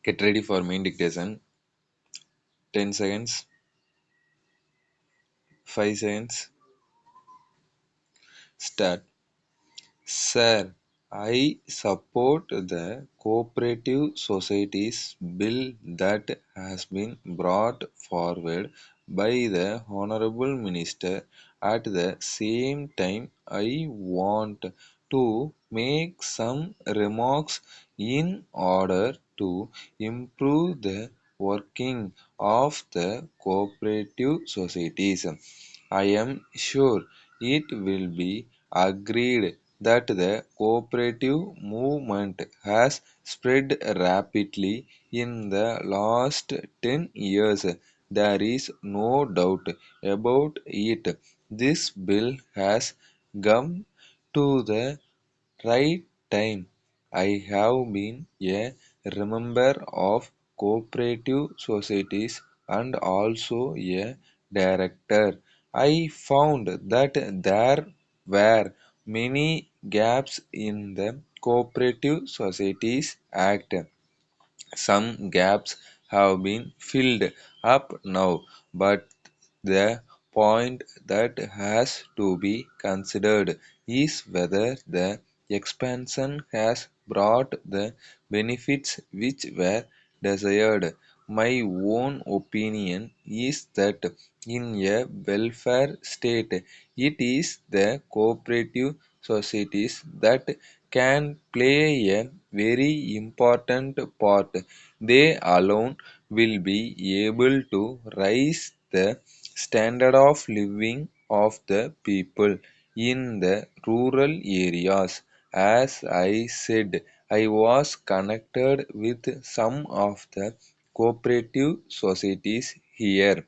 Get ready for main dictation. 10 seconds, 5 seconds, start. Sir, I support the cooperative societies bill that has been brought forward by the Honorable Minister. At the same time, I want to make some remarks in order to improve the working of the cooperative societies. I am sure it will be agreed that the cooperative movement has spread rapidly in the last 10 years. There is no doubt about it. This bill has come to the right time. I have been a member of cooperative societies and also a director. I found that there were many gaps in the Cooperative Societies Act. Some gaps have been filled up now, but the point that has to be considered is whether the expansion has brought the benefits which were desired. My own opinion is that in a welfare state, it is the cooperative societies that can play a very important part. They alone will be able to raise the standard of living of the people in the rural areas. As I said, I was connected with some of the cooperative societies here.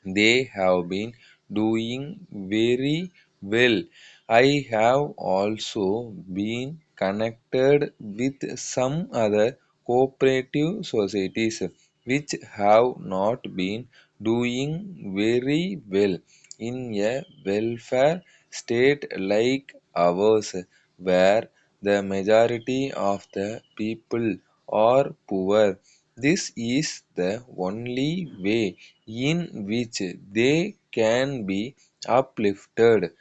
They have been doing very well. I have also been connected with some other cooperative societies which have not been doing very well in a welfare state like ours, where the majority of the people are poor. This is the only way in which they can be uplifted.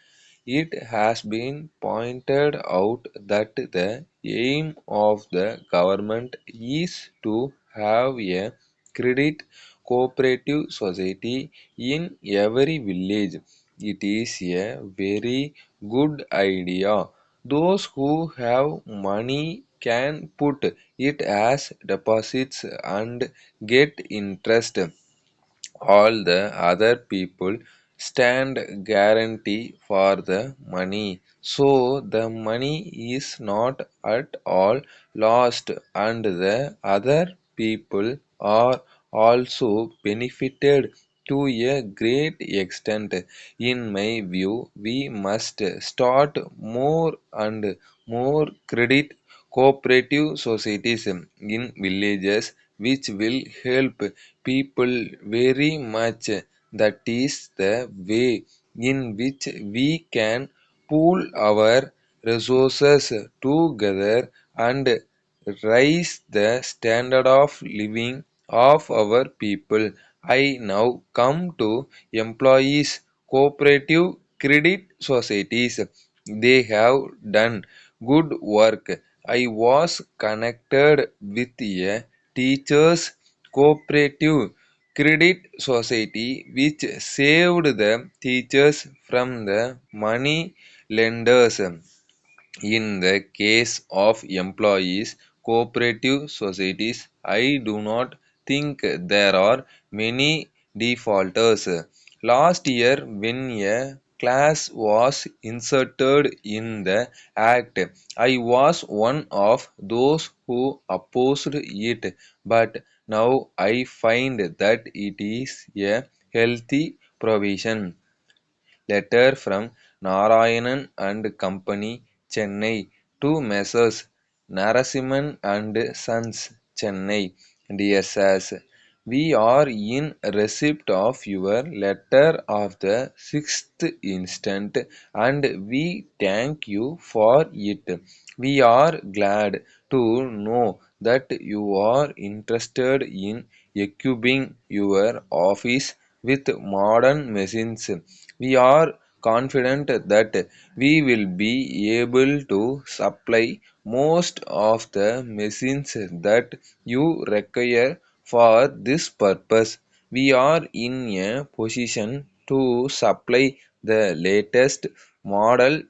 It has been pointed out that the aim of the government is to have a credit cooperative society in every village. It is a very good idea. Those who have money can put it as deposits and get interest. All the other people stand guarantee for the money, so the money is not at all lost, and the other people are also benefited to a great extent. In my view, we must start more and more credit cooperative societies in villages which will help people very much. That is the way in which we can pool our resources together and raise the standard of living of our people. I now come to employees cooperative credit societies. They have done good work. I was connected with a teachers cooperative credit society which saved the teachers from the money lenders. In the case of employees cooperative societies, I do not think there are many defaulters. Last year, when a class was inserted in the Act, I was one of those who opposed it, but now I find that it is a healthy provision. Letter from Narayanan and Company, Chennai, to Messrs. Narasimhan and Sons, Chennai. Dear Sirs, we are in receipt of your letter of the 6th instant and we thank you for it. We are glad to know that you are interested in equipping your office with modern machines. We are confident that we will be able to supply most of the machines that you require for this purpose. We are in a position to supply the latest model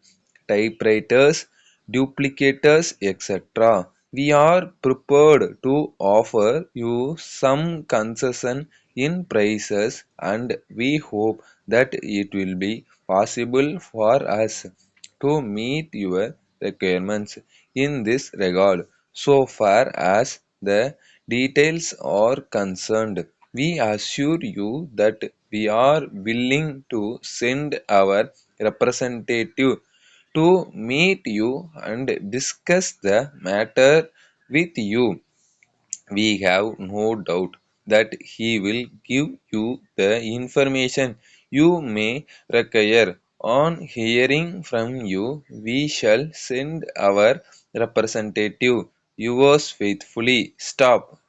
typewriters, duplicators, etc. We are prepared to offer you some concession in prices, and we hope that it will be possible for us to meet your requirements in this regard. So far as the details are concerned, we assure you that we are willing to send our representative to meet you and discuss the matter with you. We have no doubt that he will give you the information you may require. On hearing from you, we shall send our representative. Yours faithfully. Stop.